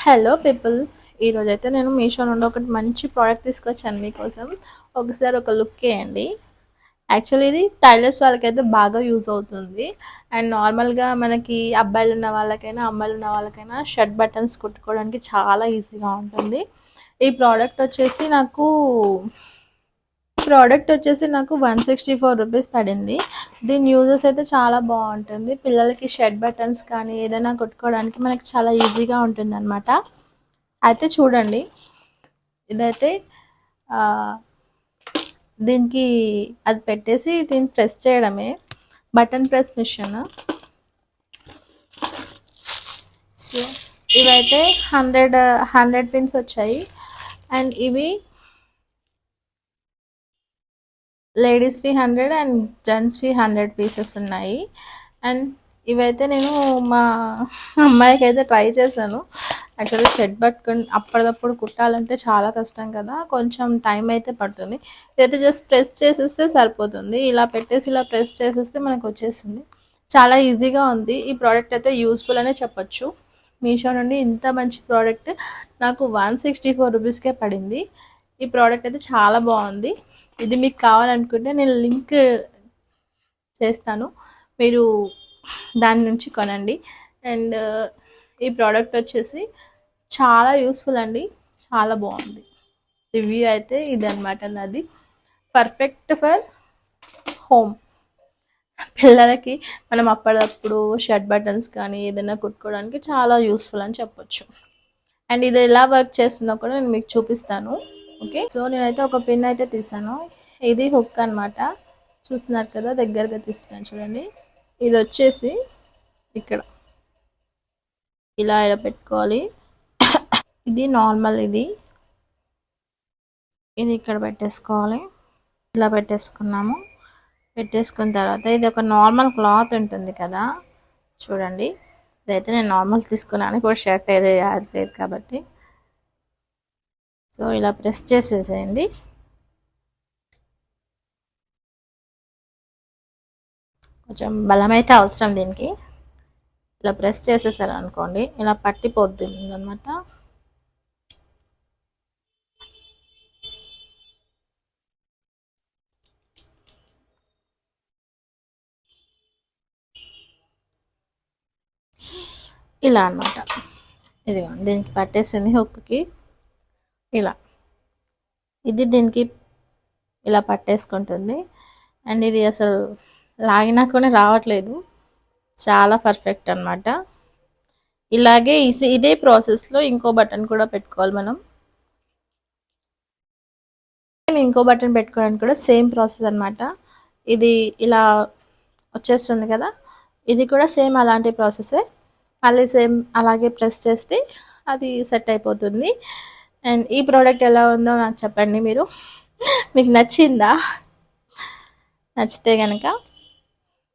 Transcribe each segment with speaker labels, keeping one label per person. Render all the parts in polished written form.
Speaker 1: Hello people, ఈరోజైతే నేను మీషో నుండి ఒకటి మంచి ప్రోడక్ట్ తీసుకొచ్చాను మీకోసం. ఒకసారి ఒక లుక్ వేయండి. యాక్చువల్లీ ఇది టైలర్స్ వాళ్ళకైతే బాగా యూజ్ అవుతుంది. అండ్ నార్మల్గా మనకి అబ్బాయిలు ఉన్న వాళ్ళకైనా అమ్మాయిలు ఉన్న వాళ్ళకైనా షర్ట్ బటన్స్ కుట్టుకోవడానికి చాలా ఈజీగా ఉంటుంది. ఈ ప్రోడక్ట్ వచ్చేసి నాకు 164 రూపీస్ పడింది. దీని యూజెస్ అయితే చాలా బాగుంటుంది. పిల్లలకి షర్ట్ బటన్స్ కానీ ఏదైనా కుట్టుకోవడానికి మనకి చాలా ఈజీగా ఉంటుంది అనమాట. అయితే చూడండి, ఇదైతే ఆ, దీనికి అది పెట్టేసి దీన్ని ప్రెస్ చేయడమే, బటన్ ప్రెస్ మిషన్. సో ఇవైతే 100 పిన్స్ వచ్చాయి. అండ్ ఇవి లేడీస్వి 100 అండ్ జెంట్స్వి 100 పీసెస్ ఉన్నాయి. అండ్ ఇవైతే నేను మా అమ్మాయికి అయితే ట్రై చేశాను. యాక్చువల్లీ షర్ట్ పట్టుకొని అప్పటిదప్పుడు కుట్టాలంటే చాలా కష్టం కదా, కొంచెం టైం అయితే పడుతుంది. ఇదైతే జస్ట్ ప్రెస్ చేసేస్తే సరిపోతుంది. ఇలా పెట్టేసి ఇలా ప్రెస్ చేసేస్తే మనకు వచ్చేస్తుంది. చాలా ఈజీగా ఉంది. ఈ ప్రోడక్ట్ అయితే యూస్ఫుల్ అనే చెప్పొచ్చు. మీషో నుండి ఇంత మంచి ప్రోడక్ట్ నాకు 164 రూపీస్కే పడింది. ఈ ప్రోడక్ట్ అయితే చాలా బాగుంది. ఇది మీకు కావాలనుకుంటే నేను లింక్ చేస్తాను, మీరు దాని నుంచి కొనండి. అండ్ ఈ ప్రోడక్ట్ వచ్చేసి చాలా యూస్ఫుల్ అండి, చాలా బాగుంది. రివ్యూ అయితే ఇది అనమాట నాది. Perfect for home. పిల్లలకి మనం అప్పటిదప్పుడు షర్ట్ బటన్స్ కానీ ఏదైనా కుట్టుకోవడానికి చాలా యూస్ఫుల్ అని చెప్పొచ్చు. అండ్ ఇది ఎలా వర్క్ చేస్తుందో కూడా నేను మీకు చూపిస్తాను. ఓకే, సో నేనైతే ఒక పిన్ అయితే తీసాను. ఇది హుక్ అనమాట, చూస్తున్నారు కదా, దగ్గరగా తీస్తున్నాను చూడండి. ఇది వచ్చేసి ఇక్కడ ఇలా పెట్టుకోవాలి. ఇది నార్మల్, ఇది ఇక్కడ పెట్టేసుకోవాలి. ఇలా పెట్టేసుకున్నాము. పెట్టేసుకున్న తర్వాత ఇది ఒక నార్మల్ క్లాత్ ఉంటుంది కదా, చూడండి. ఇదైతే నేను నార్మల్ తీసుకున్నాను, ఇప్పుడు షర్ట్ ఏదో లేదు కాబట్టి. సో ఇలా ప్రెస్ చేసేసేయండి. కొంచెం బలమైతే అవసరం దీనికి. ఇలా ప్రెస్ చేసేసారు అనుకోండి, ఇలా పట్టిపోద్ది అనమాట. ఇలా అనమాట. ఇది దీనికి పట్టేసింది హుక్కి. ఇలా ఇది దీనికి ఇలా పట్టేసుకుంటుంది. అండ్ ఇది అసలు లాగినా కూడా రావట్లేదు, చాలా పర్ఫెక్ట్ అనమాట. ఇలాగే ఇదే ప్రాసెస్లో ఇంకో బటన్ కూడా పెట్టుకోవాలి మనం. ఇంకో బటన్ పెట్టుకోవడానికి కూడా సేమ్ ప్రాసెస్ అనమాట. ఇది ఇలా వచ్చేస్తుంది కదా, ఇది కూడా సేమ్ అలాంటి ప్రాసెసే. మళ్ళీ సేమ్ అలాగే ప్రెస్ చేస్తే అది సెట్ అయిపోతుంది. అండ్ ఈ ప్రోడక్ట్ ఎలా ఉందో నాకు చెప్పండి మీరు, మీకు నచ్చిందా? నచ్చితే కనుక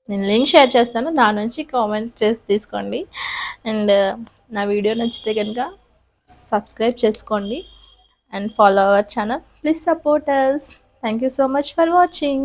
Speaker 1: నేను లింక్ షేర్ చేస్తాను, దాని నుంచి కామెంట్ చేసి తీసుకోండి. అండ్ నా వీడియో నచ్చితే కనుక సబ్స్క్రైబ్ చేసుకోండి and follow our channel. Please support us. Thank you so much for watching.